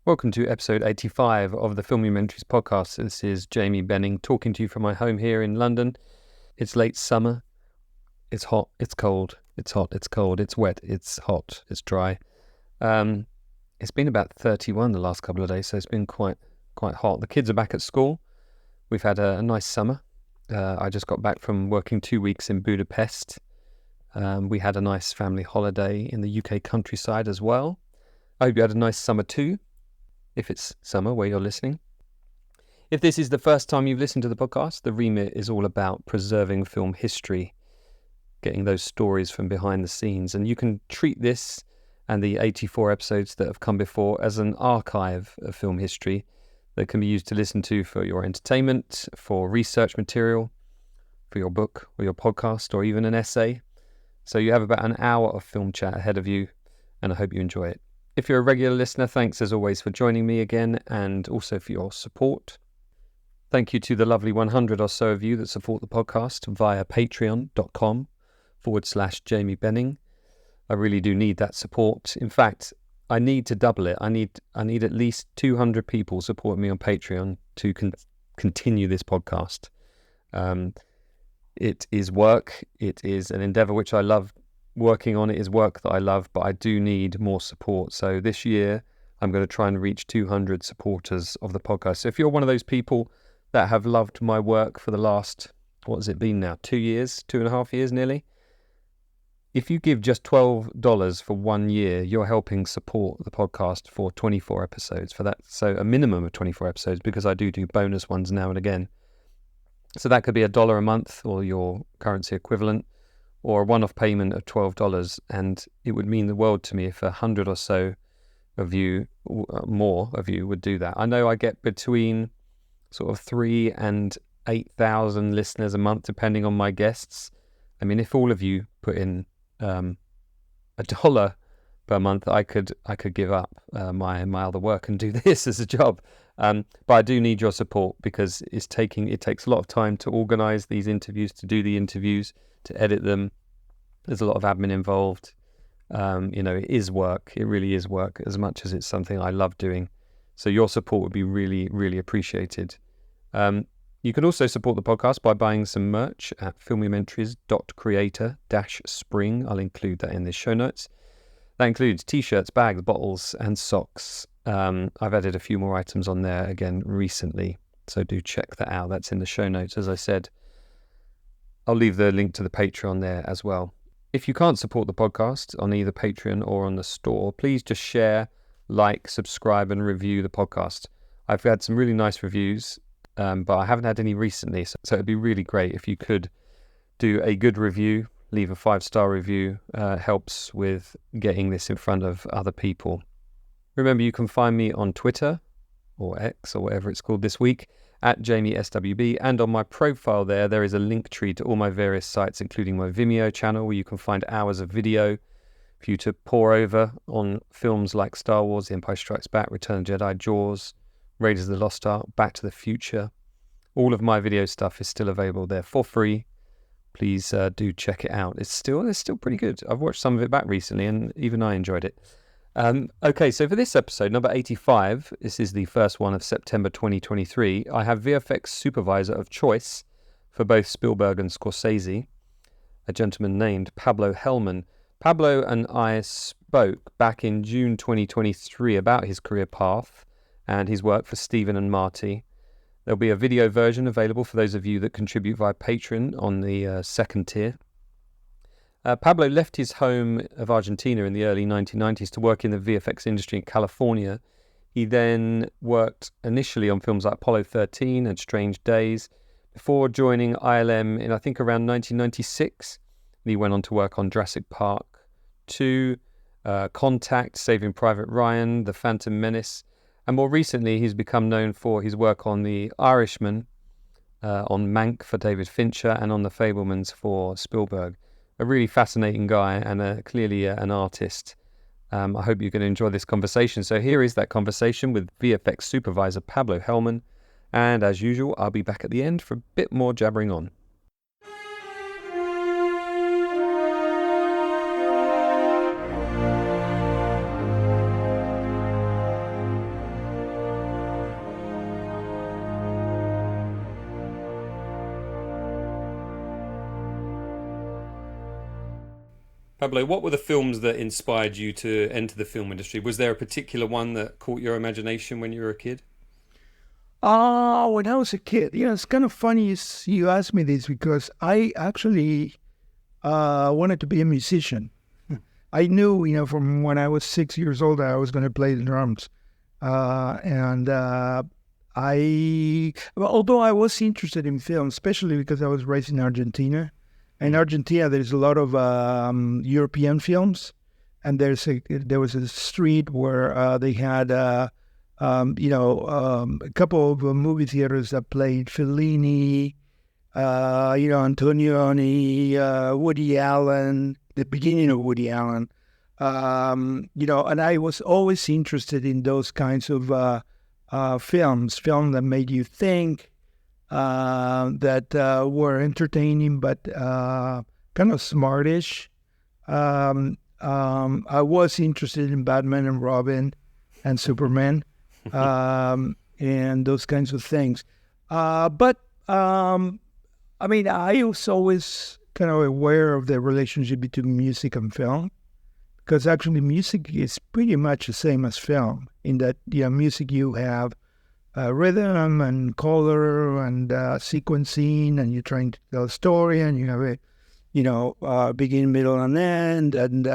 Welcome to episode 85 of the Filmumentaries podcast. This is Jamie Benning talking to you from my home here in London. It's late summer. It's hot. It's cold. It's hot. It's cold. It's wet. It's hot. It's dry. It's been about 31 the last couple of days, so it's been quite hot. The kids are back at school. We've had a nice summer. I just got back from working 2 weeks in Budapest. We had a nice family holiday in the UK countryside as well. I hope you had a nice summer too, if it's summer where you're listening. If this is the first time you've listened to the podcast, the remit is all about preserving film history, getting those stories from behind the scenes. And you can treat this and the 84 episodes that have come before as an archive of film history that can be used to listen to for your entertainment, for research material, for your book or your podcast, or even an essay. So you have about an hour of film chat ahead of you, and I hope you enjoy it. If you're a regular listener, thanks as always for joining me again, and also for your support. Thank you to the lovely 100 or so of you that support the podcast via patreon.com/Jamie Benning. I really do need that support. In fact, I need to double it. I need at least 200 people supporting me on Patreon to continue this podcast. It is work. It is an endeavor which I love. Working on it is work that I love, but I do need more support. So this year, I'm going to try and reach 200 supporters of the podcast. So if you're one of those people that have loved my work for the last, what has it been now, 2 years, 2.5 years nearly? If you give just $12 for 1 year, you're helping support the podcast for 24 episodes for that. So a minimum of 24 episodes, because I do bonus ones now and again. So that could be $1 a month or your currency equivalent, or a one-off payment of $12, and it would mean the world to me if 100 or so of you, more of you, would do that. I know I get between sort of 3,000 and 8,000 listeners a month, depending on my guests. I mean, if all of you put in $1 per month, I could give up my other work and do this as a job. But I do need your support, because it takes a lot of time to organise these interviews, to do the interviews, to edit them. There's a lot of admin involved. It is work. It really is work, as much as it's something I love doing. So your support would be really, really appreciated. You can also support the podcast by buying some merch at filmumentaries.creator-spring. I'll include that in the show notes. That includes t-shirts, bags, bottles, and socks. I've added a few more items on there again recently, so do check that out. That's in the show notes, as I said. I'll leave the link to the Patreon there as well. If you can't support the podcast on either Patreon or on the store, please just share, like, subscribe, and review the podcast. I've had some really nice reviews, but I haven't had any recently, so it'd be really great if you could do a good review, leave a 5-star review. Helps with getting this in front of other people. Remember, you can find me on Twitter, or X, or whatever it's called this week, at JamieSWB, and on my profile there is a link tree to all my various sites, including my Vimeo channel, where you can find hours of video for you to pore over on films like Star Wars, The Empire Strikes Back, Return of the Jedi, Jaws, Raiders of the Lost Ark, Back to the Future. All of my video stuff is still available there for free. Please do check it out. It's still pretty good. I've watched some of it back recently, and even I enjoyed it. Okay, so for this episode, number 85, this is the first one of September 2023, I have VFX Supervisor of choice for both Spielberg and Scorcese, a gentleman named Pablo Helman. Pablo and I spoke back in June 2023 about his career path and his work for Stephen and Marty. There'll be a video version available for those of you that contribute via Patreon on the second tier. Pablo left his home of Argentina in the early 1990s to work in the VFX industry in California. He then worked initially on films like Apollo 13 and Strange Days before joining ILM in, I think, around 1996. He went on to work on Jurassic Park 2, Contact, Saving Private Ryan, The Phantom Menace, and more recently he's become known for his work on The Irishman, on Mank for David Fincher, and on The Fablemans for Spielberg. A really fascinating guy, and clearly an artist. I hope you're going to enjoy this conversation. So here is that conversation with VFX Supervisor Pablo Helman. And as usual, I'll be back at the end for a bit more jabbering on. Pablo, what were the films that inspired you to enter the film industry? Was there a particular one that caught your imagination when you were a kid? When I was a kid, it's kind of funny you asked me this because I actually wanted to be a musician. I knew, from when I was 6 years old, that I was going to play the drums. And although I was interested in film, especially because I was raised in Argentina. In Argentina, there's a lot of European films, and there was a street where they had a couple of movie theaters that played Fellini, Antonioni, Woody Allen, the beginning of Woody Allen, and I was always interested in those kinds of film that made you think, that were entertaining but kind of smartish. I was interested in Batman and Robin and Superman, and those kinds of things. But I was always kind of aware of the relationship between music and film, because actually music is pretty much the same as film in that, music you have rhythm and color and sequencing, and you're trying to tell a story, and you have a begin, middle, and end, and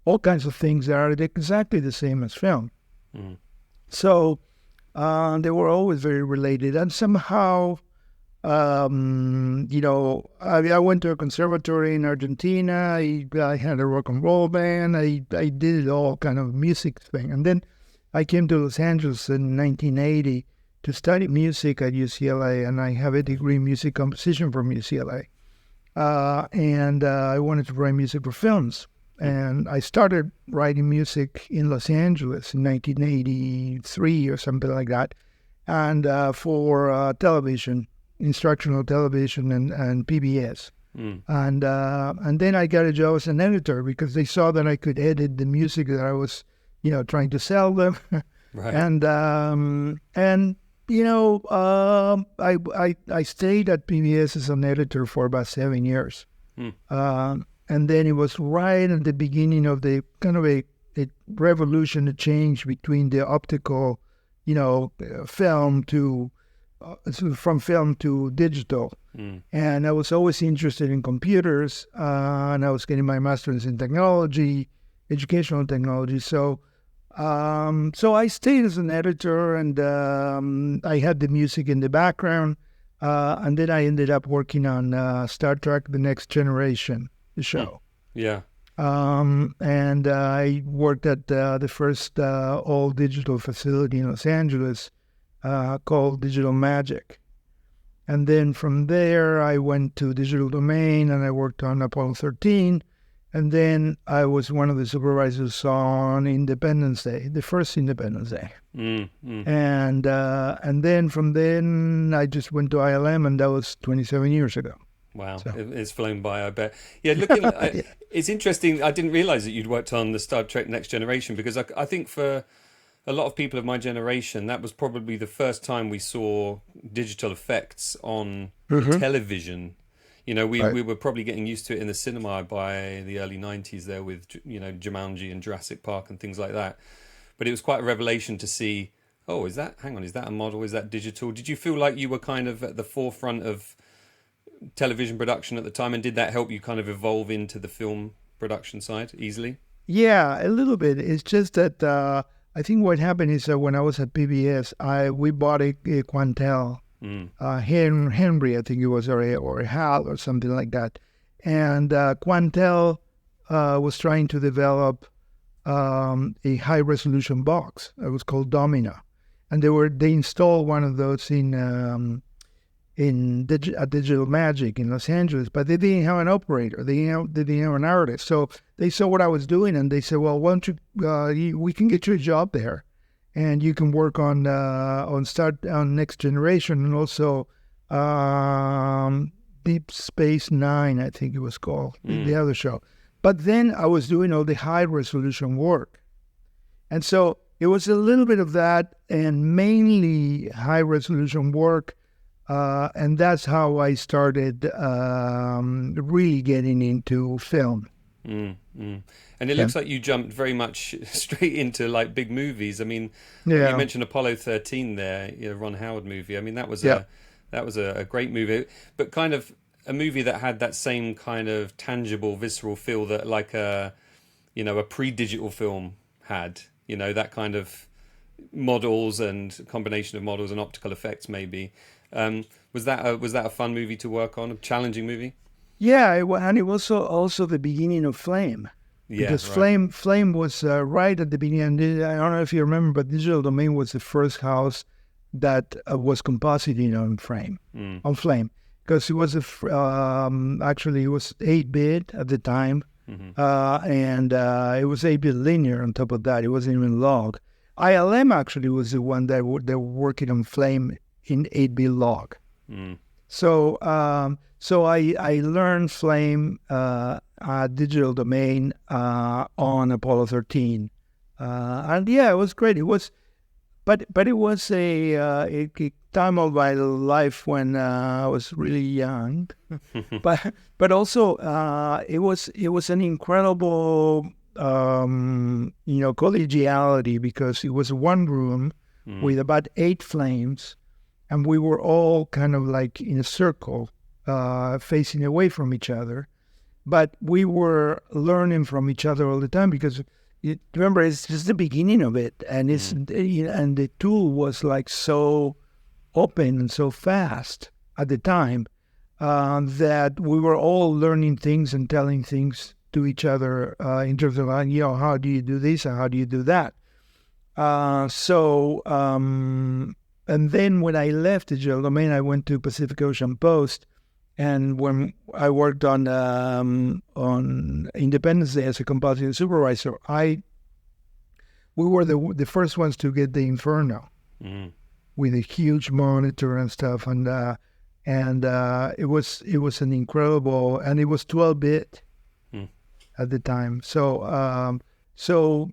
all kinds of things that are exactly the same as film. Mm. So they were always very related, and somehow, I went to a conservatory in Argentina. I had a rock and roll band. I did all kind of music thing, and then I came to Los Angeles in 1980 to study music at UCLA, and I have a degree in music composition from UCLA. And I wanted to write music for films. And I started writing music in Los Angeles in 1983 or something like that, and for television, instructional television and PBS. Mm. And then I got a job as an editor because they saw that I could edit the music that I was trying to sell them. Right. And I stayed at PBS as an editor for about 7 years. And then it was right at the beginning of the kind of a revolution, a change between the optical, film from film to digital. And I was always interested in computers, and I was getting my master's in technology, educational technology. So I stayed as an editor, and I had the music in the background. And then I ended up working on Star Trek: The Next Generation, the show. Yeah. And I worked at the first all-digital facility in Los Angeles called Digital Magic. And then from there, I went to Digital Domain, and I worked on Apollo 13. And then I was one of the supervisors on Independence Day, the first Independence Day. And then from then, I just went to ILM, and that was 27 years ago. Wow, so. It's flown by, I bet. Yeah, looking at it's interesting. I didn't realize that you'd worked on the Star Trek Next Generation, because I think for a lot of people of my generation, that was probably the first time we saw digital effects on television. We were probably getting used to it in the cinema by the early 90s there with, Jumanji and Jurassic Park and things like that. But it was quite a revelation to see, is that a model? Is that digital? Did you feel like you were kind of at the forefront of television production at the time, and did that help you kind of evolve into the film production side easily? Yeah, a little bit. It's just that I think what happened is that when I was at PBS, we bought a Quantel. Henry, I think it was, or a HAL or something like that. And Quantel was trying to develop a high-resolution box. It was called Domino. And they installed one of those at Digital Magic in Los Angeles, but they didn't have an operator. They didn't have an artist. So they saw what I was doing, and they said, well, why don't we can get you a job there, and you can work on Next Generation, and also Deep Space Nine, I think it was called, the other show. But then I was doing all the high-resolution work. And so it was a little bit of that, and mainly high-resolution work And that's how I started really getting into film. Mm, mm. And it looks like you jumped very much straight into like big movies. I mean, you Yeah, mentioned Apollo 13 there, Ron Howard movie. I mean, that was yeah. a great movie, but kind of a movie that had that same kind of tangible, visceral feel that like a pre-digital film had. That kind of models and combination of models and optical effects maybe. Was that a fun movie to work on, a challenging movie? Yeah, and it was also the beginning of Flame. Yeah, Because right. Flame was right at the beginning. I don't know if you remember, but Digital Domain was the first house that was compositing Mm, on Flame. Because it was actually it was 8-bit at the time, hmm and it was 8-bit linear on top of that. It wasn't even log. ILM actually was the one they were working on Flame in 8-bit log. mm, So I learned Flame Digital Domain on Apollo 13, and yeah, it was great. It was, but it was a time of my life when I was really young, but also it was an incredible collegiality because it was one room mm, with about 8 flames, and we were all kind of like in a circle, facing away from each other. But we were learning from each other all the time because, remember, it's just the beginning of it, and mm. and the tool was like so open and so fast at the time, that we were all learning things and telling things to each other, in terms of how do you do this and how do you do that. And then when I left Digital Domain, I went to Pacific Ocean Post, and when I worked on Independence Day as a compositing supervisor, we were the first ones to get the Inferno Mm. with a huge monitor and stuff, and it was an incredible, and it was 12-bit Mm. at the time. So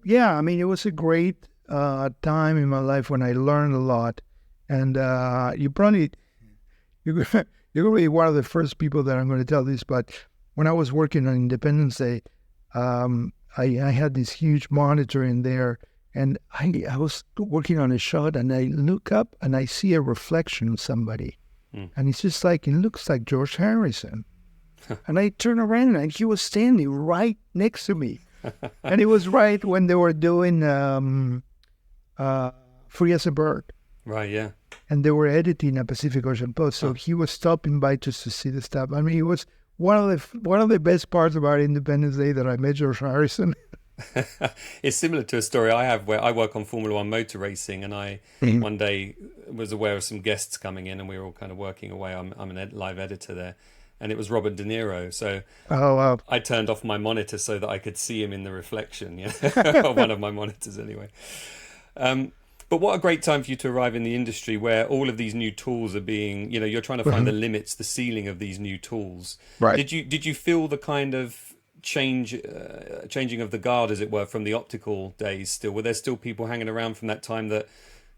yeah, I mean, it was a great time in my life when I learned a lot, and you're going to be one of the first people that I'm going to tell this. But when I was working on Independence Day, I had this huge monitor in there, and I was working on a shot, and I look up and I see a reflection of somebody, Mm. and it's just like, it looks like George Harrison. And I turn around and he was standing right next to me. And it was right when they were doing Free as a Bird. Right, yeah. And they were editing a Pacific Ocean Post. So he was stopping by just to see the stuff. I mean, it was one of the best parts about Independence Day that I met George Harrison. It's similar to a story I have where I work on Formula One motor racing, and I one day was aware of some guests coming in, and we were all kind of working away. I'm a live editor there, and it was Robert De Niro. So Oh, wow. I turned off my monitor so that I could see him in the reflection, of one of my monitors anyway. But what a great time for you to arrive in the industry where all of these new tools are being, you're trying to find the limits, the ceiling of these new tools. Right. Did you feel the kind of changing of the guard, as it were, from the optical days still? Were there still people hanging around from that time that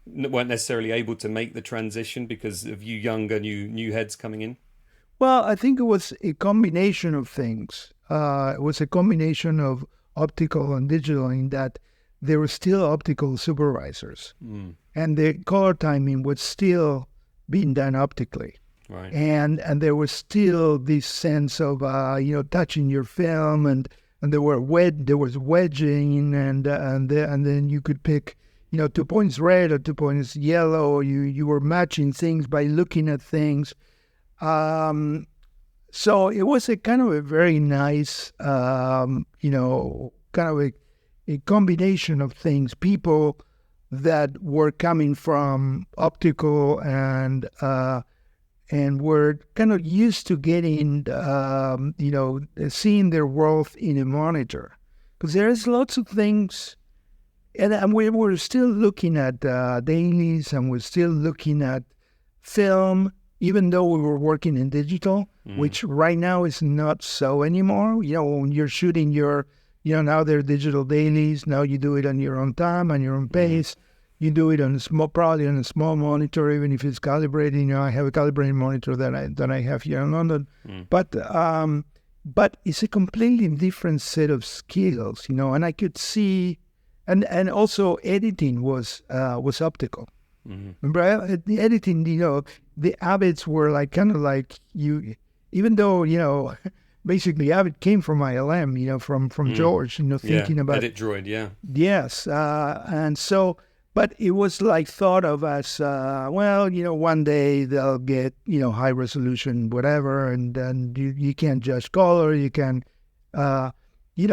weren't necessarily able to make the transition because of you younger, new heads coming in? Well, I think it was a combination of things. It was a combination of optical and digital, in that there were still optical supervisors, and the color timing was still being done optically. Right. And there was still this sense of touching your film, and there was wedging, and then you could pick 2 points red or 2 points yellow. You were matching things by looking at things. So it was a kind of a very nice, kind of a combination of things. People that were coming from optical and were kind of used to getting, seeing their world in a monitor. Because there's lots of things, and we're still looking at dailies, and we're still looking at film, even though we were working in digital, which right now is not so anymore. When you're shooting now they're digital dailies. Now you do it on your own time, on your own pace. You do it on a small, probably on a small monitor, even if it's calibrated. I have a calibrated monitor that I have here in London, but it's a completely different set of skills, And I could see, and also editing was optical. Remember, the editing, the Avids were like kind of like you, even though basically Avid came from ILM, from George, thinking about Edit Droid, yeah. Yes, and so. But it was like thought of as, one day they'll get, high resolution, whatever, and then you can't judge color. You can, you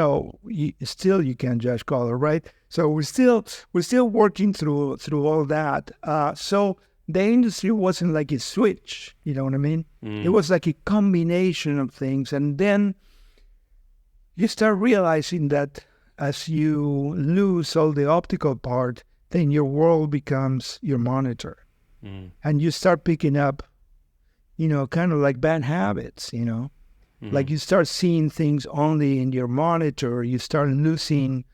can't judge color, right? So we're still working through all that. So the industry wasn't like a switch, you know what I mean? It was like a combination of things, and then you start realizing that as you lose all the optical part, then your world becomes your monitor. And you start picking up, kind of like bad habits, Like you start seeing things only in your monitor. You start losing,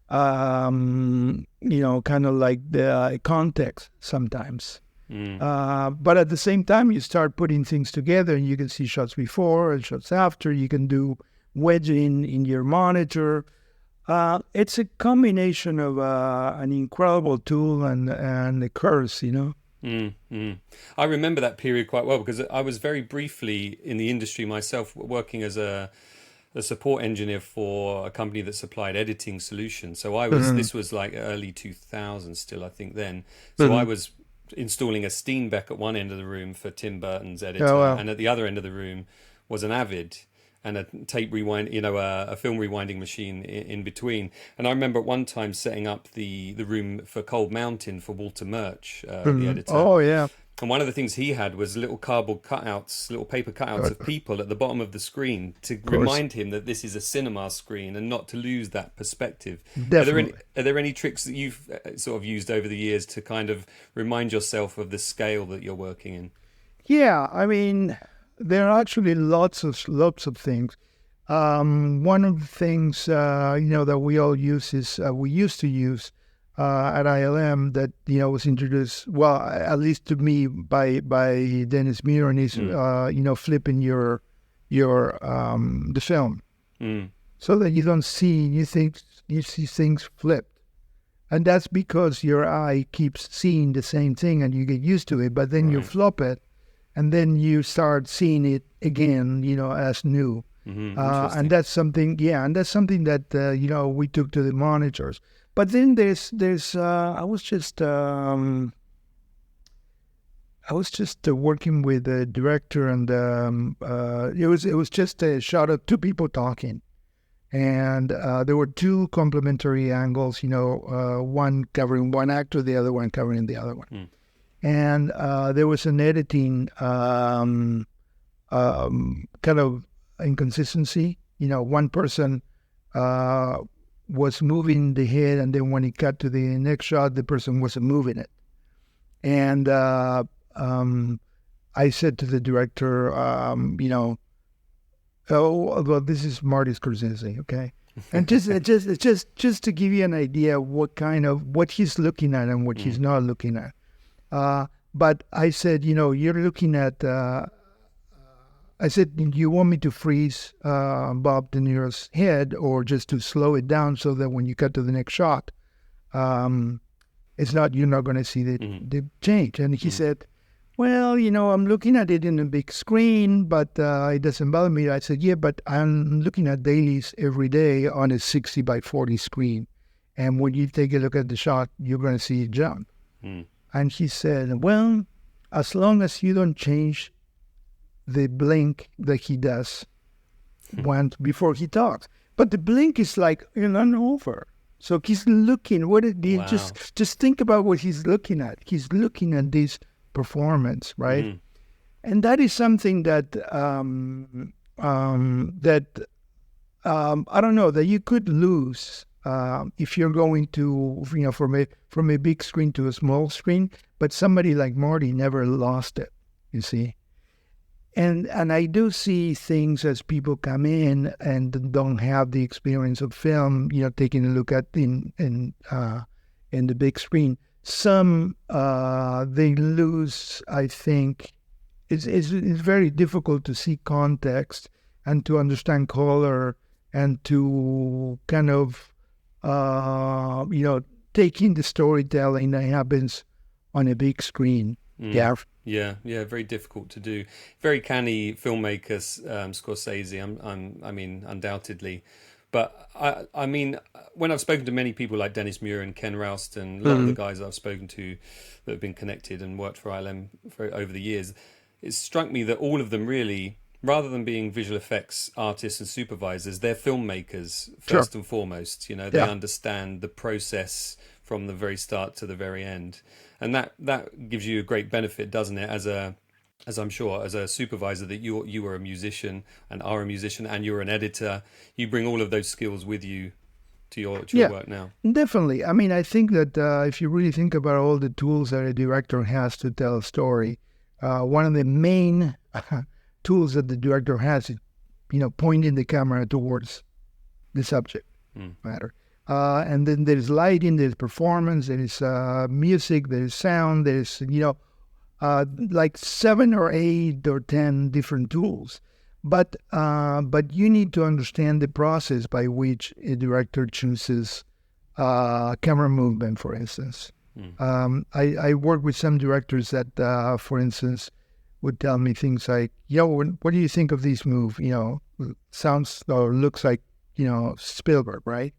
kind of like the context sometimes. But at the same time, you start putting things together and you can see shots before and shots after. You can do wedging in your monitor. It's a combination of an incredible tool and a curse, I remember that period quite well because I was very briefly in the industry myself, working as a support engineer for a company that supplied editing solutions. So I was this was like early 2000s still, I think then. So I was installing a Steenbeck at one end of the room for Tim Burton's editor, and at the other end of the room was an Avid and a tape rewind, a film rewinding machine in between. And I remember at one time setting up the room for Cold Mountain for Walter Murch, the editor. Oh, yeah. And one of the things he had was little cardboard cutouts, little paper cutouts of people at the bottom of the screen to remind him that this is a cinema screen and not to lose that perspective. Definitely. Are there any tricks that you've sort of used over the years to kind of remind yourself of the scale that you're working in? Yeah, I mean, there are actually lots of things. One of the things that we all use is we used to use at ILM that was introduced, well, at least to me by Dennis Muren, is flipping your the film so that you don't see, you see things flipped, and that's because your eye keeps seeing the same thing and you get used to it, but then you flop it. And then you start seeing it again, as new. And that's something, that, we took to the monitors. But then there's I was just working with the director, and it was just a shot of two people talking. And there were two complementary angles, one covering one actor, the other one covering the other one. And there was an editing kind of inconsistency. One person was moving the head, and then when he cut to the next shot, the person wasn't moving it. And I said to the director, oh, well, this is Marty Scorsese, okay? And just to give you an idea of what he's looking at and what he's not looking at. But I said, you're looking at, I said, you want me to freeze Bob De Niro's head or just to slow it down so that when you cut to the next shot, you're not going to see the change. And he said, well, I'm looking at it in a big screen, but it doesn't bother me. I said, yeah, but I'm looking at dailies every day on a 60 by 40 screen. And when you take a look at the shot, you're going to see it jump. And he said, well, as long as you don't change the blink that he does before he talks. But the blink is like over. So he's looking, just think about what he's looking at. He's looking at this performance, right? And that is something that, I don't know, that you could lose if you're going to, from a big screen to a small screen, but somebody like Marty never lost it, you see. And I do see things as people come in and don't have the experience of film, taking a look at in the big screen. some they lose, I think. It's very difficult to see context and to understand color and to kind of, take in the storytelling that happens on a big screen. Yeah. Yeah, very difficult to do. Very canny filmmaker, Scorsese. I mean, undoubtedly. But I mean, when I've spoken to many people like Dennis Muir and Ken Ralston, a lot of the guys I've spoken to that have been connected and worked for ILM over the years, it's struck me that all of them really, rather than being visual effects artists and supervisors, they're filmmakers first and foremost. You know, they understand the process from the very start to the very end, and that gives you a great benefit, doesn't it? As I'm sure, as a supervisor, that you were a musician and are a musician, and you're an editor. You bring all of those skills with you to your work now. Definitely. I mean, I think that if you really think about all the tools that a director has to tell a story, one of the main tools that the director has is, pointing the camera towards the subject matter. And then there's lighting, there's performance, there's music, there's sound, there's, like 7 or 8 or 10 different tools. But you need to understand the process by which a director chooses camera movement, for instance. I work with some directors that, for instance, would tell me things like, what do you think of this move? Sounds or looks like, Spielberg, right?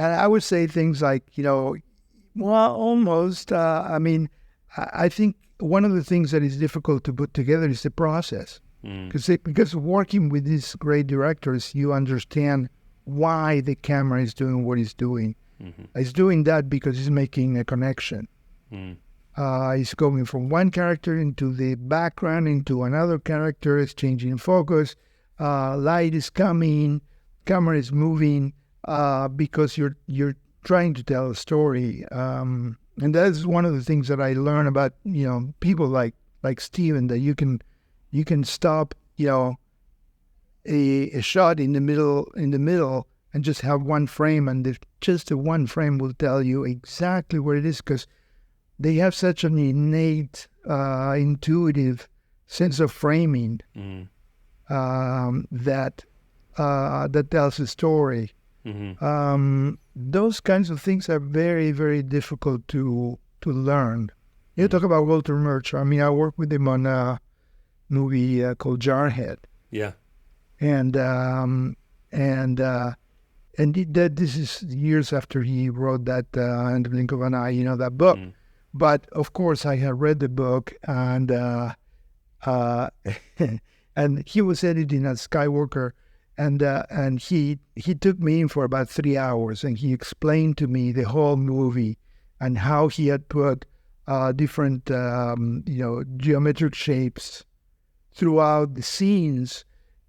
And I would say things like, well, almost. I mean, I think one of the things that is difficult to put together is the process. Because working with these great directors, you understand why the camera is doing what it's doing. It's doing that because it's making a connection. It's going from one character into the background, into another character. It's changing focus. Light is coming. Camera is moving because you're trying to tell a story. And that's one of the things that I learned about people like Steven, that you can stop a shot in the middle and just have one frame, and just the one frame will tell you exactly what it is, because they have such an innate intuitive sense of framing that tells a story. Those kinds of things are very, very difficult to learn. You talk about Walter Murch. I mean, I worked with him on a movie called Jarhead. Yeah. And this is years after he wrote that In the Blink of an Eye, that book. But of course, I had read the book, and and he was editing at Skywalker, and he took me in for about 3 hours, and he explained to me the whole movie and how he had put different geometric shapes throughout the scenes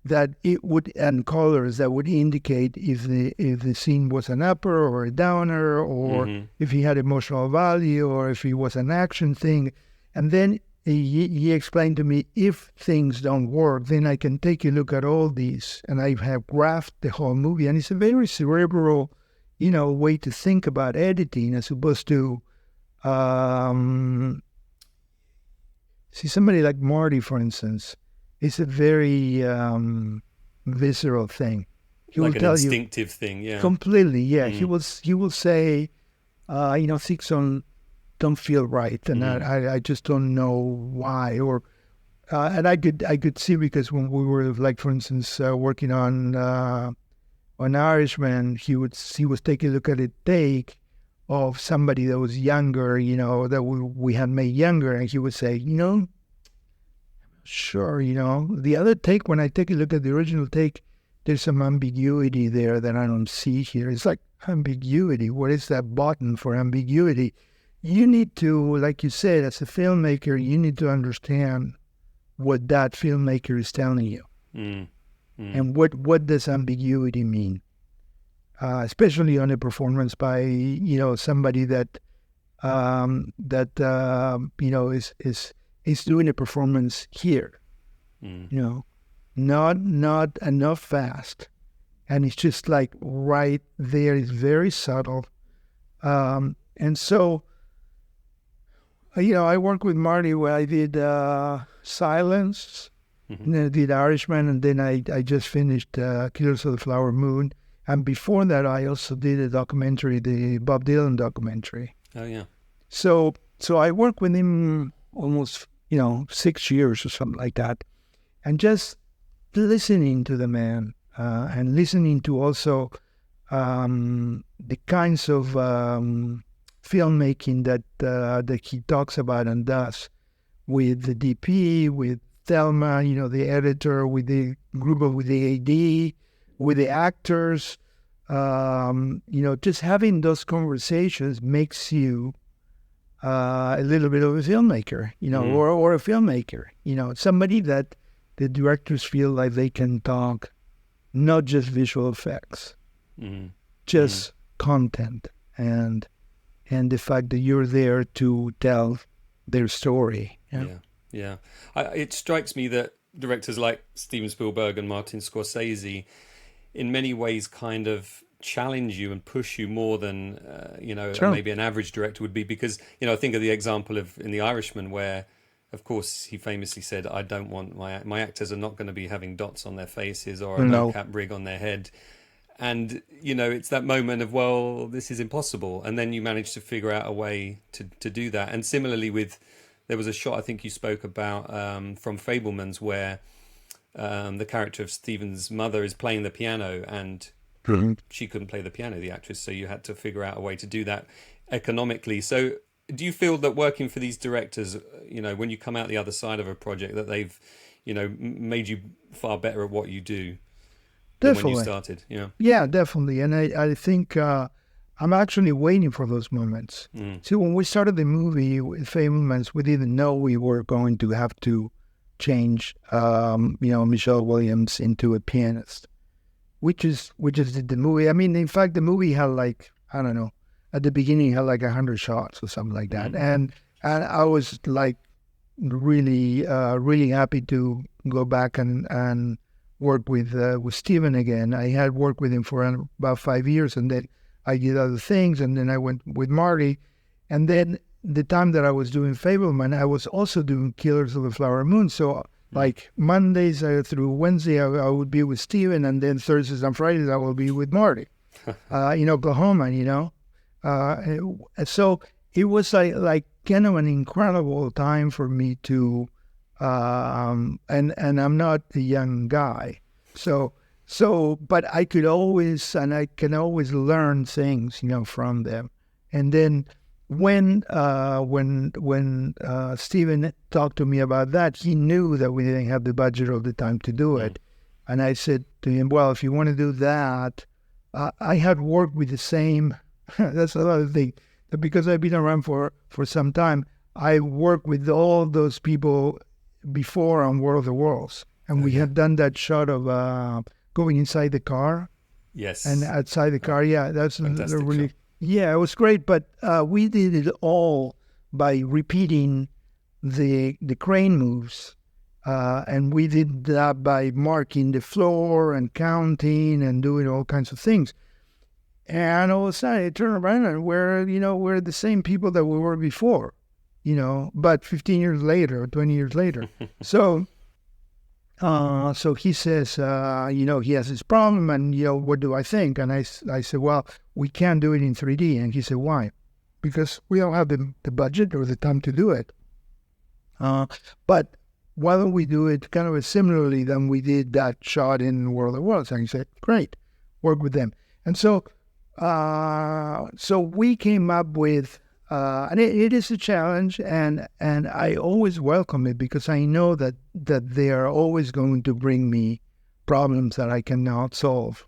that it would, and colors that would indicate if the scene was an upper or a downer, or if he had emotional value, or if it was an action thing. And then he explained to me, if things don't work, then I can take a look at all these, and I have graphed the whole movie. And it's a very cerebral, way to think about editing, as opposed to see, somebody like Marty, for instance. It's a very visceral thing. He like will an tell instinctive thing, yeah. Completely, yeah. He will say, things don't feel right, and I just don't know why. Or and I could see, because when we were, like, for instance, working on Irishman, he was taking a look at a take of somebody that was younger, that we had made younger, and he would say, sure, the other take, when I take a look at the original take, there's some ambiguity there that I don't see here. It's like, ambiguity? What is that button for ambiguity? You need to, like you said, as a filmmaker, you need to understand what that filmmaker is telling you. And what does ambiguity mean? Especially on a performance by, somebody that is doing a performance here, not enough fast, and it's just like right there. It's very subtle, and so I worked with Marty where I did Silence, and then I did Irishman, and then I just finished Killers of the Flower Moon. And before that, I also did a documentary, the Bob Dylan documentary. Oh, yeah. So I worked with him almost, 6 years or something like that. And just listening to the man and listening to also the kinds of filmmaking that he talks about and does with the DP, with Thelma, the editor, with the group with the AD, with the actors. Just having those conversations makes you a little bit of a filmmaker, or a filmmaker, somebody that the directors feel like they can talk, not just visual effects, just content and the fact that you're there to tell their story. Yeah. It strikes me that directors like Steven Spielberg and Martin Scorsese, in many ways, kind of challenge you and push you more than Sure. maybe an average director would be, because I think of the example in The Irishman, where of course he famously said, I don't want my actors are not going to be having dots on their faces or a No. no-cap rig on their head. And it's that moment of, well, this is impossible, and then you manage to figure out a way to do that. And similarly there was a shot I think you spoke about from Fablemans where the character of Stephen's mother is playing the piano, and she couldn't play the piano, the actress, so you had to figure out a way to do that economically. So do you feel that working for these directors, when you come out the other side of a project, that they've, made you far better at what you do than when you started? Yeah, definitely. And I think I'm actually waiting for those moments. See, when we started the movie with Fablemans, we didn't know we were going to have to change, Michelle Williams into a pianist. We just did the movie. I mean, in fact, the movie had I don't know, at the beginning it had 100 shots or something like that. And I was really, really happy to go back and work with Steven again. I had worked with him for about 5 years, and then I did other things, and then I went with Marty. And then the time that I was doing Fableman, I was also doing Killers of the Flower Moon. So Mondays through Wednesday, I would be with Steven, and then Thursdays and Fridays, I will be with Marty in Oklahoma, So it was like kind of an incredible time for me to, and I'm not a young guy. But I can always learn things, from them. And then when Steven talked to me about that, he knew that we didn't have the budget or the time to do it. And I said to him, well, if you want to do that, I had worked with the same, that's another thing, because I've been around for some time, I worked with all those people before on War of the Worlds. And we had done that shot of going inside the car. Yes. And outside the car, that's fantastic really... shot. Yeah, it was great, but we did it all by repeating the crane moves, and we did that by marking the floor and counting and doing all kinds of things. And all of a sudden, I turned around and we're the same people that we were before, but 15 years later or 20 years later. So he says, he has this problem, and, what do I think? And I said, well, we can't do it in 3D. And he said, why? Because we don't have the budget or the time to do it. But why don't we do it kind of similarly than we did that shot in World of Worlds? And he said, great, work with them. And so we came up with, and it is a challenge, and I always welcome it, because I know that they are always going to bring me problems that I cannot solve.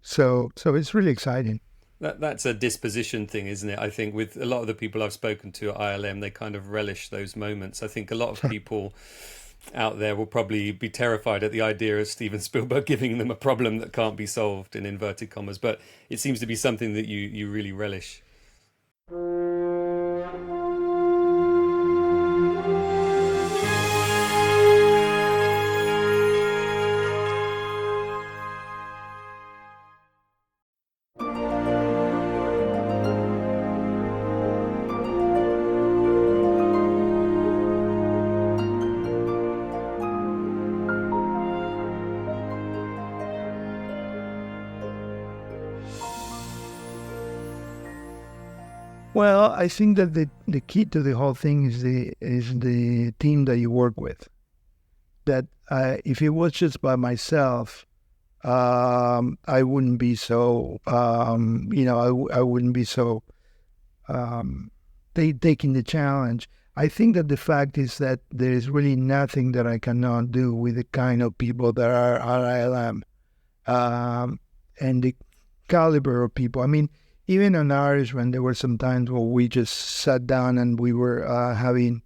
So it's really exciting. That's a disposition thing, isn't it? I think with a lot of the people I've spoken to at ILM, they kind of relish those moments. I think a lot of people out there will probably be terrified at the idea of Steven Spielberg giving them a problem that can't be solved, in inverted commas, but it seems to be something that you really relish. Well, I think that the key to the whole thing is the team that you work with. That if it was just by myself, I wouldn't be so, I wouldn't be so taking the challenge. I think that the fact is that there is really nothing that I cannot do with the kind of people that are ILM, and the caliber of people. I mean, even on Irishman, there were some times where we just sat down and we were having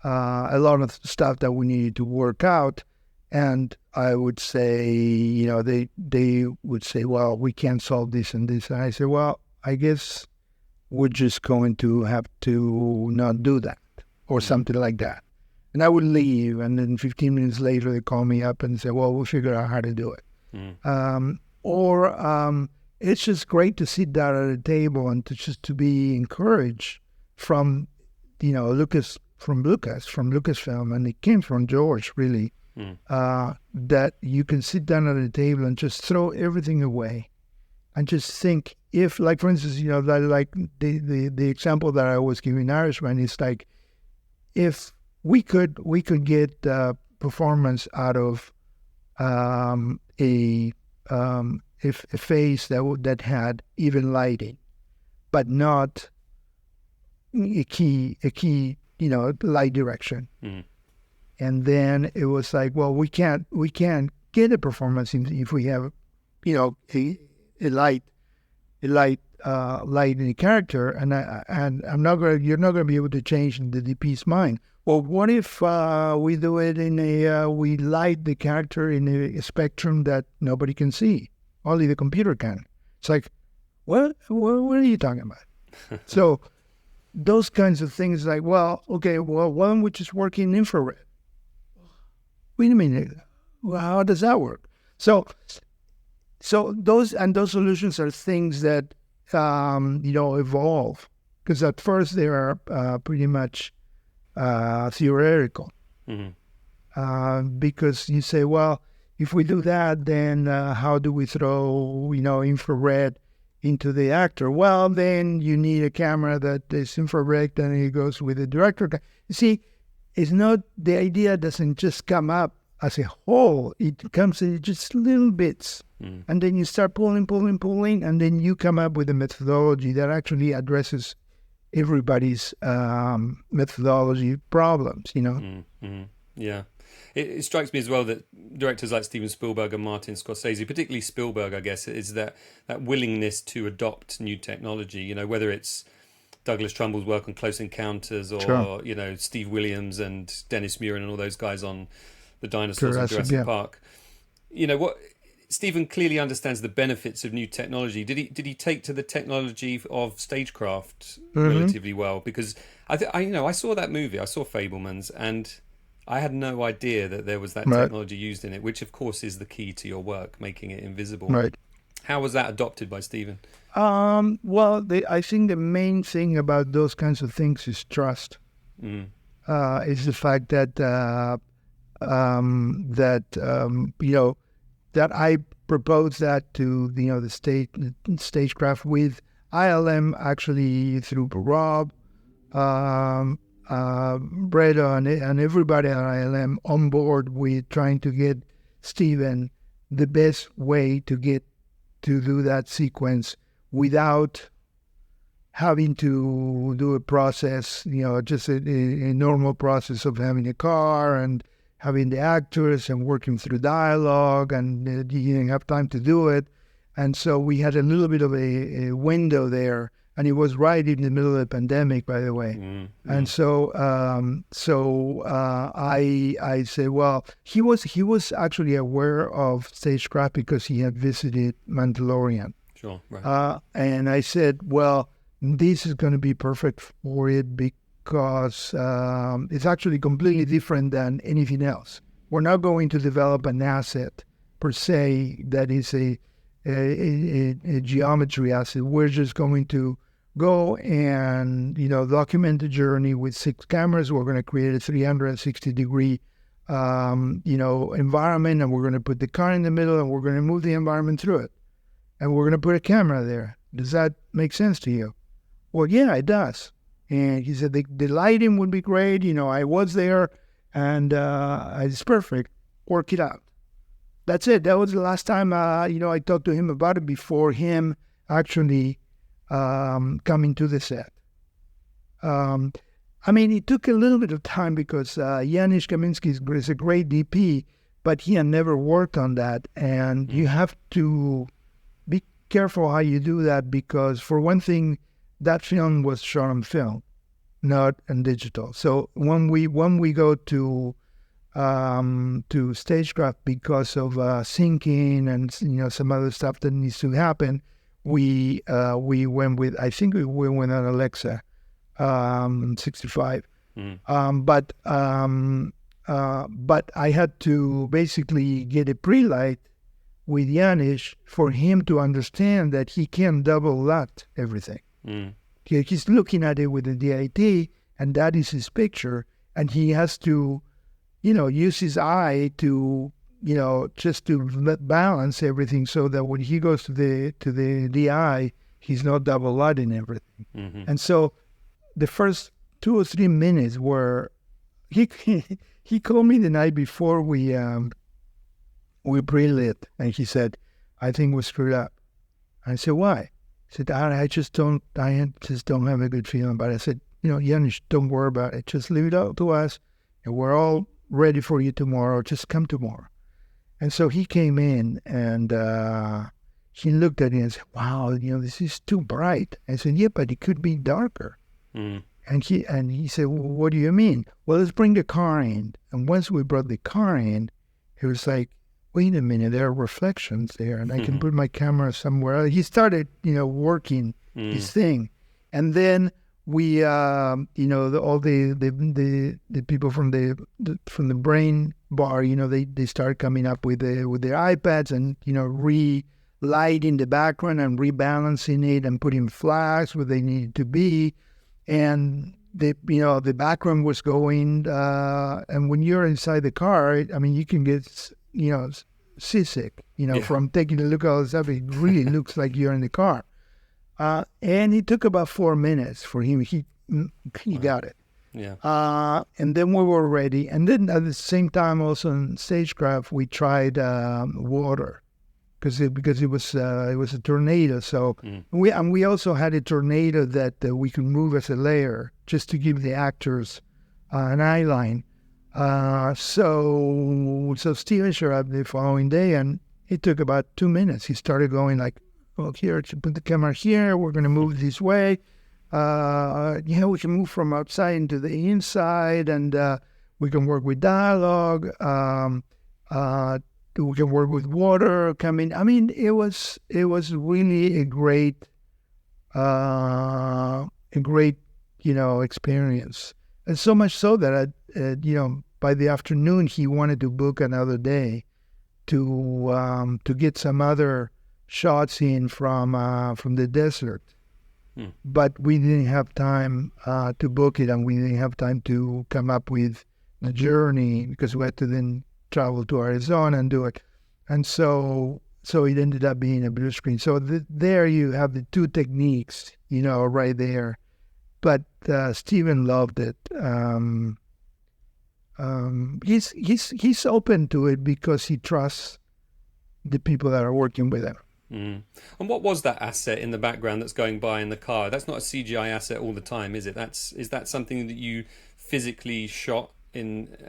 a lot of stuff that we needed to work out. And I would say, they would say, well, we can't solve this and this. And I say, well, I guess we're just going to have to not do that or something like that. And I would leave. And then 15 minutes later, they call me up and say, well, we'll figure out how to do it. It's just great to sit down at a table and to be encouraged from, Lucasfilm, and it came from George, really. That you can sit down at a table and just throw everything away and just think, if, like, for instance, like the example that I was giving Irishman is like, if we could get performance out of a face that had even lighting, but not a key light direction. And then it was like, well, we can't get a performance if we have, a light in the character, and you're not gonna be able to change the DP's mind. Well, what if we do it we light the character in a spectrum that nobody can see, only the computer can? It's like, what are you talking about? So those kinds of things, like, well, okay, well, why don't we just work in infrared? Wait a minute, well, how does that work? So those solutions are things that evolve, because at first they are pretty much theoretical, because you say, well, if we do that, then how do we throw infrared into the actor? Well, then you need a camera that is infrared, and it goes with the director. You see, it's not, the idea doesn't just come up as a whole. It comes in just little bits. And then you start pulling, and then you come up with a methodology that actually addresses everybody's methodology problems, Yeah. It strikes me as well that directors like Steven Spielberg and Martin Scorsese, particularly Spielberg, I guess, is that willingness to adopt new technology, whether it's Douglas Trumbull's work on Close Encounters, or Sure. Steve Williams and Dennis Muren and all those guys on the dinosaurs in Jurassic Park. What Stephen clearly understands the benefits of new technology. Did he take to the technology of stagecraft relatively well? Because I saw that movie, I saw Fablemans, and I had no idea that there was that technology used in it, which of course is the key to your work, making it invisible. Right. How was that adopted by Stephen? Well, I think the main thing about those kinds of things is trust. It's the fact that that I proposed that to the stagecraft with ILM, actually, through Rob, Breda, and everybody at ILM on board with trying to get Stephen the best way to do that sequence without having to do a process, just a normal process of having a car and having the actors and working through dialogue, and you didn't have time to do it. And so we had a little bit of a window there, and it was right in the middle of the pandemic, by the way. And so I said, well, he was actually aware of stagecraft because he had visited Mandalorian. Sure, right. And I said, well, this is going to be perfect for it because it's actually completely different than anything else. We're not going to develop an asset per se that is a geometry asset. We're just going to go and document the journey with 6 cameras. We're going to create a 360-degree environment, and we're going to put the car in the middle, and we're going to move the environment through it, and we're going to put a camera there. Does that make sense to you? Well, yeah, it does. And he said the lighting would be great. I was there, and it's perfect. Work it out. That's it. That was the last time, I talked to him about it before him actually coming to the set. It took a little bit of time because Janusz Kaminski is a great DP, but he had never worked on that. And you have to be careful how you do that because, for one thing, that film was shot on film, not on digital. So when we go to stagecraft because of syncing and some other stuff that needs to happen, we went with, I think we went on Alexa 65. But I had to basically get a pre-light with Janusz for him to understand that he can't double that everything. He's looking at it with the DIT, and that is his picture, and he has to, use his eye to, just to balance everything so that when he goes to the DI, he's not double lighting everything. And so the first 2 or 3 minutes were, he called me the night before we pre-lit, and he said, "I think we screwed up." I said, "Why?" He said, I just don't have a good feeling about it. I said, Janusz, don't worry about it. Just leave it up to us, and we're all ready for you tomorrow. Just come tomorrow. And so he came in, and he looked at it and said, "Wow, this is too bright." I said, "Yeah, but it could be darker." And he said, "Well, what do you mean?" "Well, let's bring the car in." And once we brought the car in, it was like, wait a minute, there are reflections there, and I can put my camera somewhere else. He started, working his thing. And then we, all the people from the brain bar, they started coming up with their iPads and, relighting the background and rebalancing it and putting flags where they needed to be. And the background was going, and when you're inside the car, you can get, seasick, from taking a look at all this stuff. It really looks like you're in the car. And it took about 4 minutes for him. He got it. Yeah. And then we were ready. And then at the same time, also in stagecraft, we tried water because it was a tornado. So we also had a tornado that we could move as a layer just to give the actors an eye line. So Steven showed up the following day, and it took about 2 minutes. He started going like, "Oh, here, to put the camera here. We're going to move this way. We can move from outside into the inside, and we can work with dialogue. We can work with water coming." It was really a great experience, and so much so that by the afternoon he wanted to book another day to get some other shots in from the desert. But we didn't have time to book it, and we didn't have time to come up with the journey because we had to then travel to Arizona and do it. And so it ended up being a blue screen. So there you have the two techniques, right there. But Steven loved it. He's open to it because he trusts the people that are working with him. And what was that asset in the background that's going by in the car? That's not a CGI asset all the time, is it? Is that something that you physically shot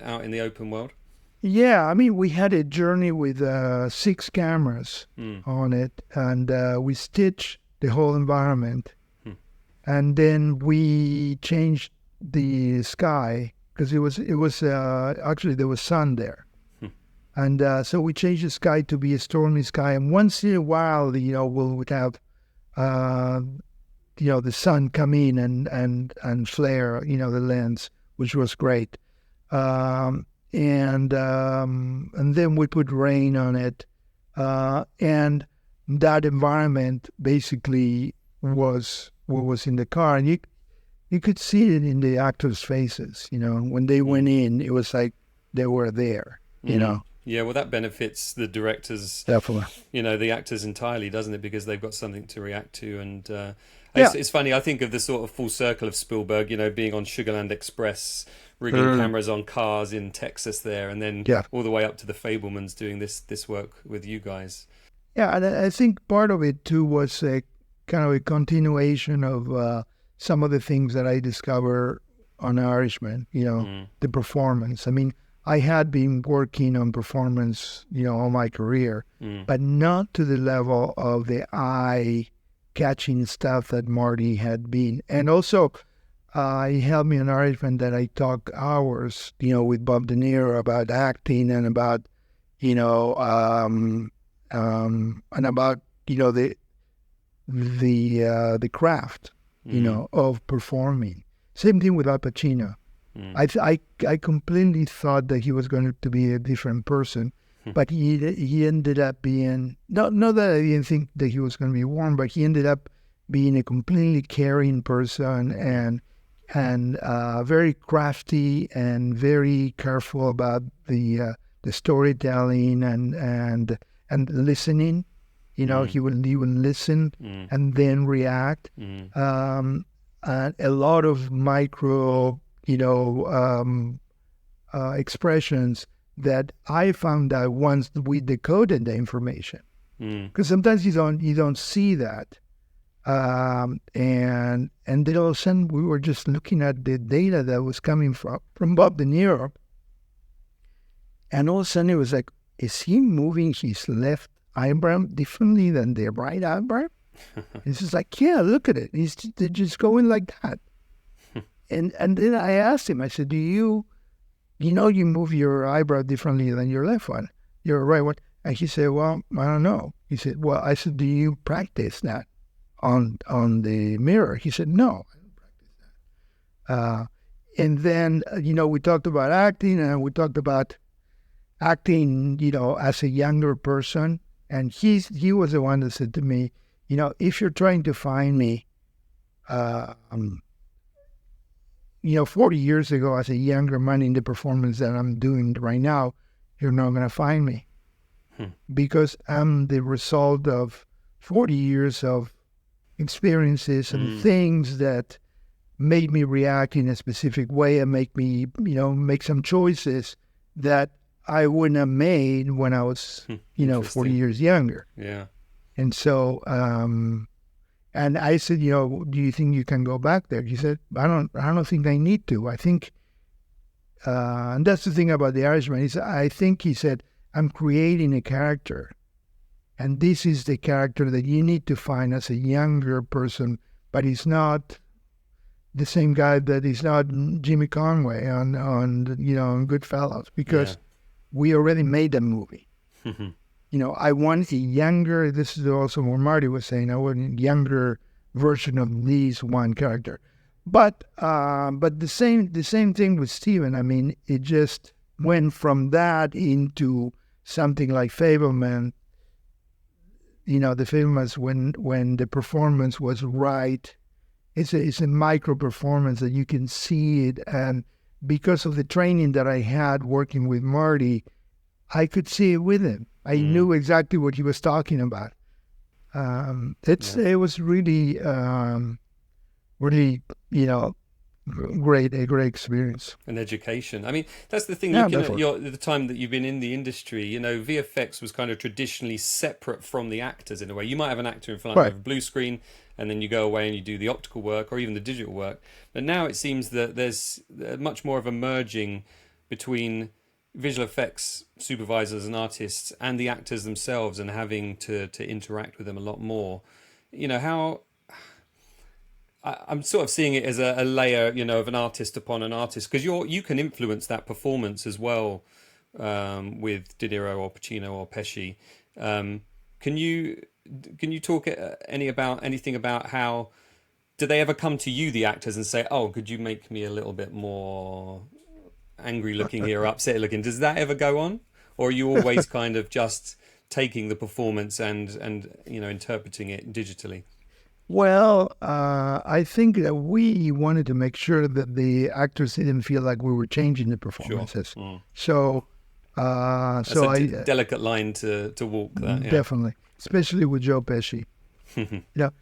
out in the open world? Yeah, we had a journey with 6 cameras on it, and we stitched the whole environment. And then we changed the sky because it was actually there was sun there. And so we changed the sky to be a stormy sky. And once in a while, we would have, the sun come in and flare, the lens, which was great. And then we put rain on it. And that environment basically was what was in the car. And you could see it in the actors' faces, when they went in, it was like they were there, Yeah, well, that benefits the directors, definitely. The actors entirely, doesn't it? Because they've got something to react to, and Yeah. It's funny. I think of the sort of full circle of Spielberg, being on Sugarland Express, rigging cameras on cars in Texas there, and then Yeah. all the way up to the Fablemans doing this work with you guys. Yeah, and I think part of it too was a kind of a continuation of some of the things that I discovered on Irishman. The performance. I mean, I had been working on performance, all my career, but not to the level of the eye-catching stuff that Marty had been. And also, he helped me an Irishman that I talked hours, with Bob De Niro about acting and about, and about the craft, of performing. Same thing with Al Pacino. I completely thought that he was going to be a different person, but he ended up being not that I didn't think that he was going to be warm, but he ended up being a completely caring person and very crafty and very careful about the storytelling and listening. He would listen and then react. And a lot of micro, expressions that I found out once we decoded the information. Because sometimes you don't see that. And then all of a sudden we were just looking at the data that was coming from Bob De Niro. And all of a sudden it was like, is he moving his left eyebrow differently than the right eyebrow? It's just like, yeah, look at it. They're just going like that. And then I asked him, I said, do you move your eyebrow differently than your left one, your right one? And he said, well, I don't know. He said, well, I said, do you practice that on the mirror? He said, no, I don't practice that. And then, we talked about acting, and we talked about acting, as a younger person. And he was the one that said to me, if you're trying to find me, 40 years ago as a younger man in the performance that I'm doing right now, you're not going to find me. Because I'm the result of 40 years of experiences and things that made me react in a specific way and make me, make some choices that I wouldn't have made when I was, 40 years younger. Yeah. And so, and I said, do you think you can go back there? He said, I don't think I need to. I think, and that's the thing about the Irishman. He said, I'm creating a character. And this is the character that you need to find as a younger person, but he's not the same guy that is not Jimmy Conway on Goodfellas, because we already made that movie. I want a younger, this is also what Marty was saying, I want a younger version of this one character. But the same thing with Steven. I mean, it just went from that into something like Fableman. The Fablemans, when the performance was right, it's a micro performance that you can see it. And because of the training that I had working with Marty, I could see it with him. I knew exactly what he was talking about. It was really, a great experience. An education. I mean, that's the thing. Looking at the time that you've been in the industry, VFX was kind of traditionally separate from the actors in a way. You might have an actor in front of a blue screen, and then you go away and you do the optical work or even the digital work. But now it seems that there's much more of a merging between visual effects supervisors and artists and the actors themselves, and having to interact with them a lot more. How I'm sort of seeing it as a layer, of an artist upon an artist, because you can influence that performance as well, with De Niro or Pacino or Pesci. Can you talk anything about how do they ever come to you, the actors, and say, "Oh, could you make me a little bit more angry looking here, upset looking"? Does that ever go on, or are you always kind of just taking the performance and interpreting it digitally? Well, I think that we wanted to make sure that the actors didn't feel like we were changing the performances. Sure. So, that's a delicate line to walk. That definitely, especially with Joe Pesci.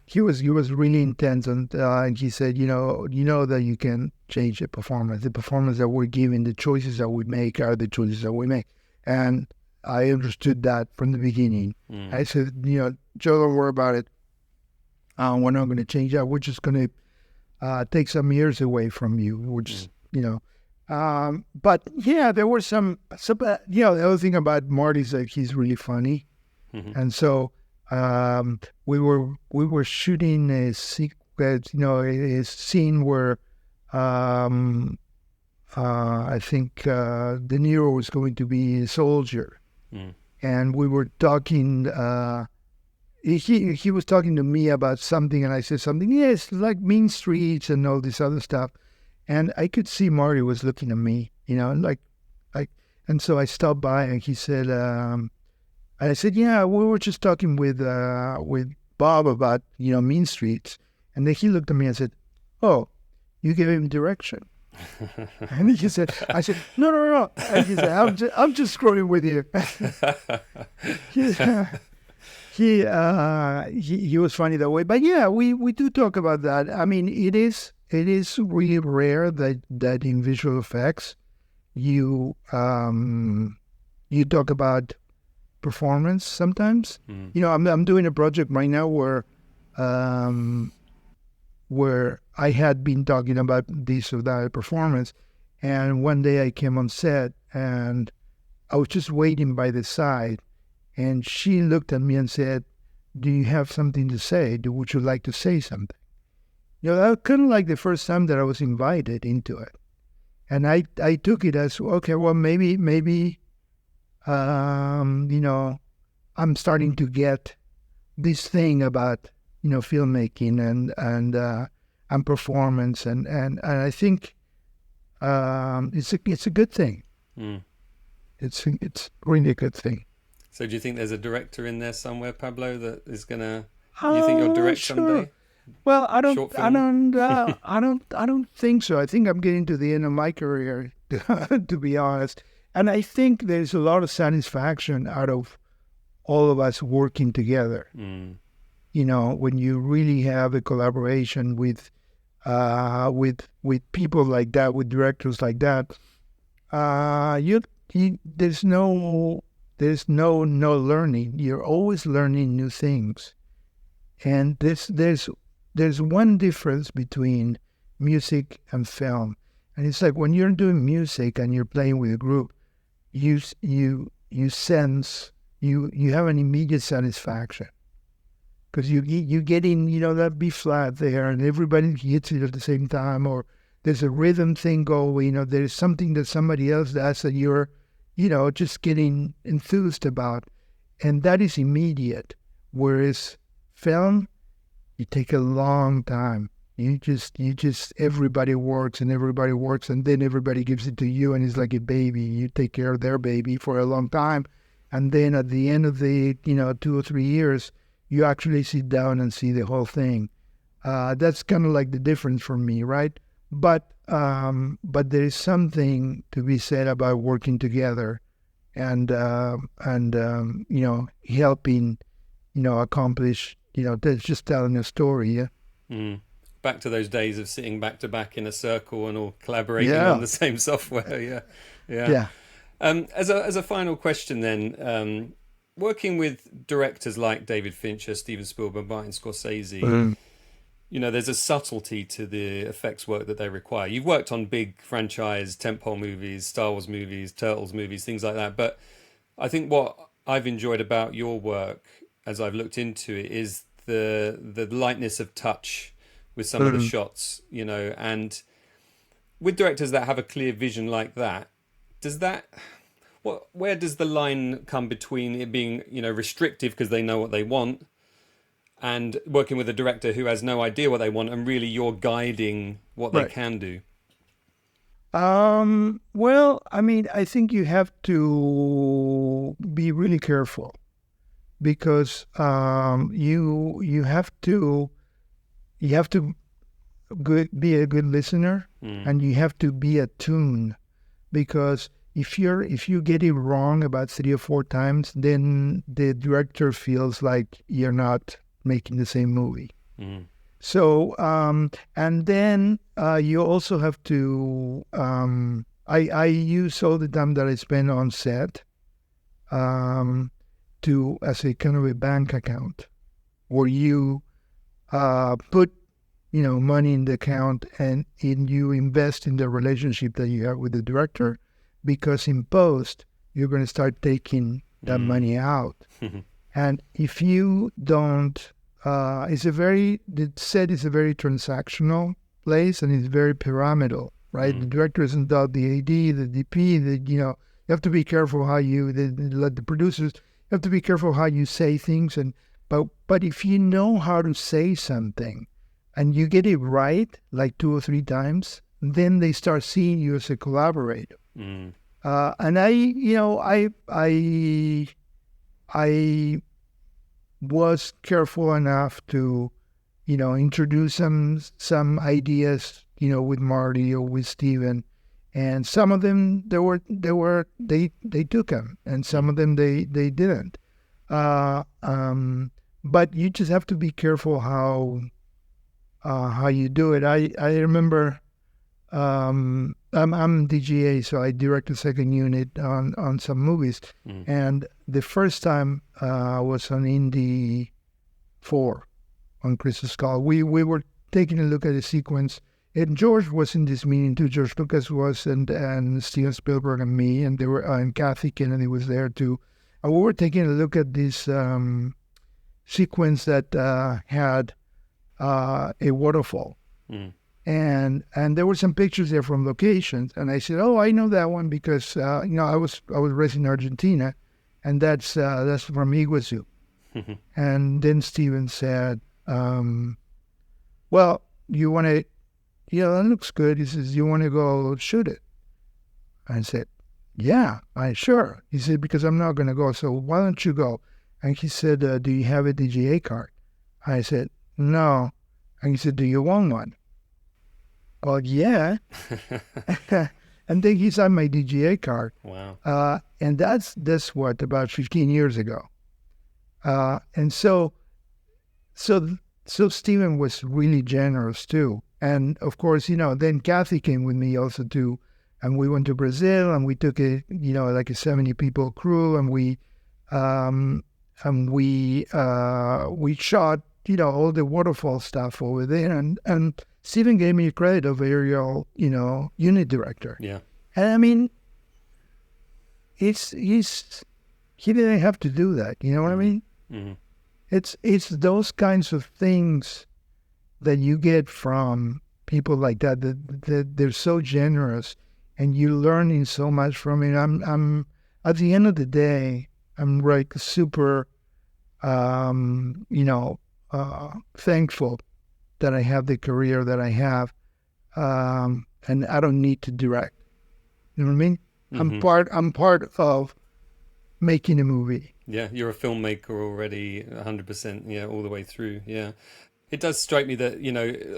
He was really intense, and he said, you know that you can change the performance. The performance that we're giving, the choices that we make are the choices that we make. And I understood that from the beginning. I said, Joe, don't worry about it. We're not going to change that. We're just going to take some years away from you. We're just, but yeah, there were some, the other thing about Marty is that he's really funny. And so we were shooting a sequence, a scene where I think De Niro was going to be a soldier. And we were talking, he was talking to me about something, and I said something, yes, like Mean Streets and all this other stuff. And I could see Marty was looking at me, and so I stopped by, and he said, and I said, yeah, we were just talking with Bob about, Mean Streets. And then he looked at me and said, oh, you gave him direction. And he said, I said, no. And he said, I'm just screwing with you. He was funny that way. But yeah, we do talk about that. I mean, it is really rare that in visual effects you talk about performance sometimes. I'm doing a project right now where I had been talking about this or that performance, and one day I came on set and I was just waiting by the side, and she looked at me and said, do you have something to say? Would you like to say something? That was kind of like the first time that I was invited into it. And I took it as, okay, well, maybe I'm starting to get this thing about, filmmaking and performance, and I think it's a good thing. It's really a good thing. So do you think there's a director in there somewhere, Pablo, that is gonna? You think you'll direct someday? Well, I don't think so. I think I'm getting to the end of my career, to be honest. And I think there's a lot of satisfaction out of all of us working together. When you really have a collaboration with people like that, with directors like that, there's no learning. You're always learning new things. And there's one difference between music and film. And it's like when you're doing music and you're playing with a group, you sense, you have an immediate satisfaction. Because you get in, that B flat there, and everybody hits it at the same time, or there's a rhythm thing going, there's something that somebody else does that you're, just getting enthused about. And that is immediate. Whereas film, you take a long time. You just everybody works, and then everybody gives it to you, and it's like a baby. You take care of their baby for a long time, and then at the end of the 2 or 3 years, you actually sit down and see the whole thing. That's kind of like the difference for me, right? But there is something to be said about working together, and helping, accomplish, that's just telling a story. Yeah. Back to those days of sitting back to back in a circle and all collaborating on the same software. Yeah. As a final question, then. Working with directors like David Fincher, Steven Spielberg, Martin Scorsese, there's a subtlety to the effects work that they require. You've worked on big franchise, tentpole movies, Star Wars movies, Turtles movies, things like that. But I think what I've enjoyed about your work, as I've looked into it, is the lightness of touch with some of the shots, and with directors that have a clear vision like that, where does the line come between it being, restrictive because they know what they want, and working with a director who has no idea what they want, and really you're guiding what they can do? Well, I think you have to be really careful, because you have to be a good listener, and you have to be attuned, because if you get it wrong about 3 or 4 times, then the director feels like you're not making the same movie. Mm. So, and then you also have to, I use all the time that I spend on set to, as a kind of a bank account where you put, money in the account and you invest in the relationship that you have with the director, because in post, you're going to start taking that money out. And if you don't, the set is a very transactional place, and it's very pyramidal, right? The director isn't the AD, the DP, you have to be careful how the producers, you have to be careful how you say things. But if you know how to say something and you get it right, like 2 or 3 times, then they start seeing you as a collaborator. And I was careful enough to, introduce some ideas, with Marty or with Steven, and some of them they took them, and some of them they didn't. But you just have to be careful how you do it. I remember. I'm DGA, so I direct a second unit on some movies. And the first time was on Indy 4 on Crystal Skull. We were taking a look at a sequence, and George was in this meeting too. George Lucas was, and Steven Spielberg and me, and they were, and Kathy Kennedy was there too. And we were taking a look at this sequence that had a waterfall. And there were some pictures there from locations, and I said, "Oh, I know that one because I was raised in Argentina, and that's from Iguazu." And then Steven said, "Well, you want to, that looks good." He says, "You want to go shoot it?" I said, "Yeah, sure." He said, "Because I'm not going to go, so why don't you go?" And he said, "Do you have a DGA card?" I said, "No." And he said, "Do you want one?" Well, yeah. And then he signed my DGA card. Wow. And that's what, about 15 years ago. And so Steven was really generous too. And of course, then Kathy came with me also too. And we went to Brazil, and we took like a 70 people crew, and we shot, all the waterfall stuff over there. And Steven gave me credit of aerial, unit director. Yeah. And I mean, he didn't have to do that. You know what I mean? Mm-hmm. It's those kinds of things that you get from people like that they're so generous, and you're learning so much from it. I'm at the end of the day, I'm like super, thankful that I have the career that I have, and I don't need to direct. You know what I mean? Mm-hmm. I'm part of making a movie. Yeah, you're a filmmaker already, 100%. Yeah, all the way through. Yeah, it does strike me that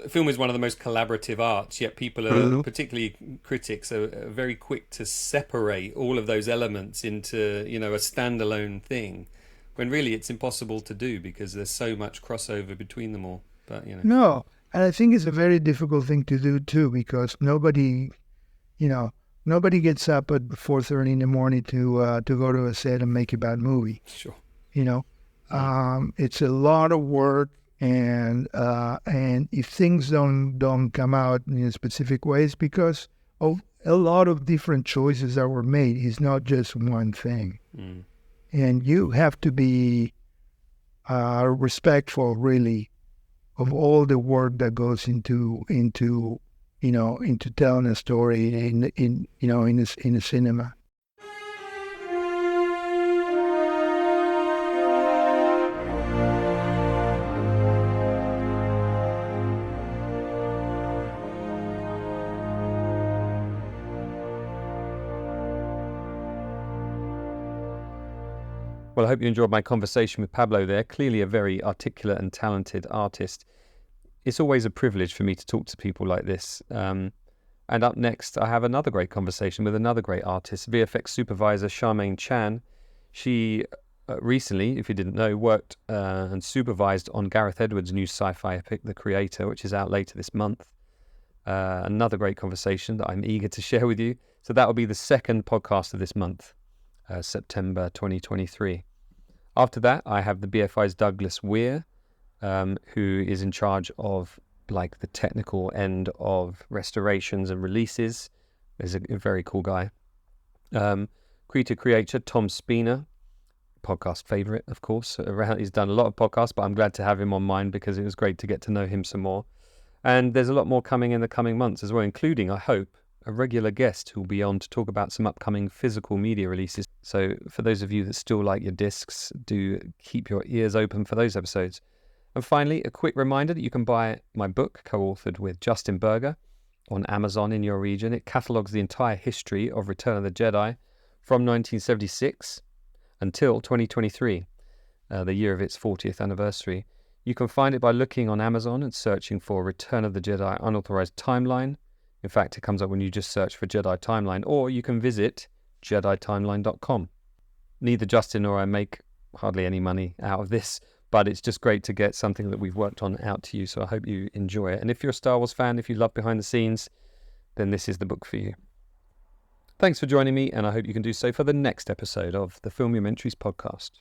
film is one of the most collaborative arts. Yet people are, particularly critics, are very quick to separate all of those elements into a standalone thing, when really it's impossible to do because there's so much crossover between them all. But No, and I think it's a very difficult thing to do too, because nobody gets up at 4:30 in the morning to go to a set and make a bad movie. Sure. It's a lot of work, and if things don't come out in specific ways, because of a lot of different choices that were made, it's not just one thing. And you have to be respectful, really, of all the work that goes into telling a story in a cinema. Well, I hope you enjoyed my conversation with Pablo there. Clearly a very articulate and talented artist. It's always a privilege for me to talk to people like this. And up next, I have another great conversation with another great artist, VFX supervisor Charmaine Chan. She recently, if you didn't know, worked and supervised on Gareth Edwards' new sci-fi epic, The Creator, which is out later this month. Another great conversation that I'm eager to share with you. So that will be the second podcast of this month, September 2023. After that, I have the BFI's Douglas Weir, who is in charge of like the technical end of restorations and releases. He's a very cool guy. Creator Creator, Tom Spina, podcast favorite, of course. He's done a lot of podcasts, but I'm glad to have him on mine because it was great to get to know him some more. And there's a lot more coming in the coming months as well, including, I hope, a regular guest who will be on to talk about some upcoming physical media releases. So for those of you that still like your discs, do keep your ears open for those episodes. And finally, a quick reminder that you can buy my book, co-authored with Justin Berger, on Amazon in your region. It catalogues the entire history of Return of the Jedi from 1976 until 2023, the year of its 40th anniversary. You can find it by looking on Amazon and searching for Return of the Jedi Unauthorized Timeline. In fact, it comes up when you just search for Jedi Timeline, or you can visit JediTimeline.com. Neither Justin nor I make hardly any money out of this, but it's just great to get something that we've worked on out to you, so I hope you enjoy it. And if you're a Star Wars fan, if you love behind the scenes, then this is the book for you. Thanks for joining me, and I hope you can do so for the next episode of the Filmumentaries podcast.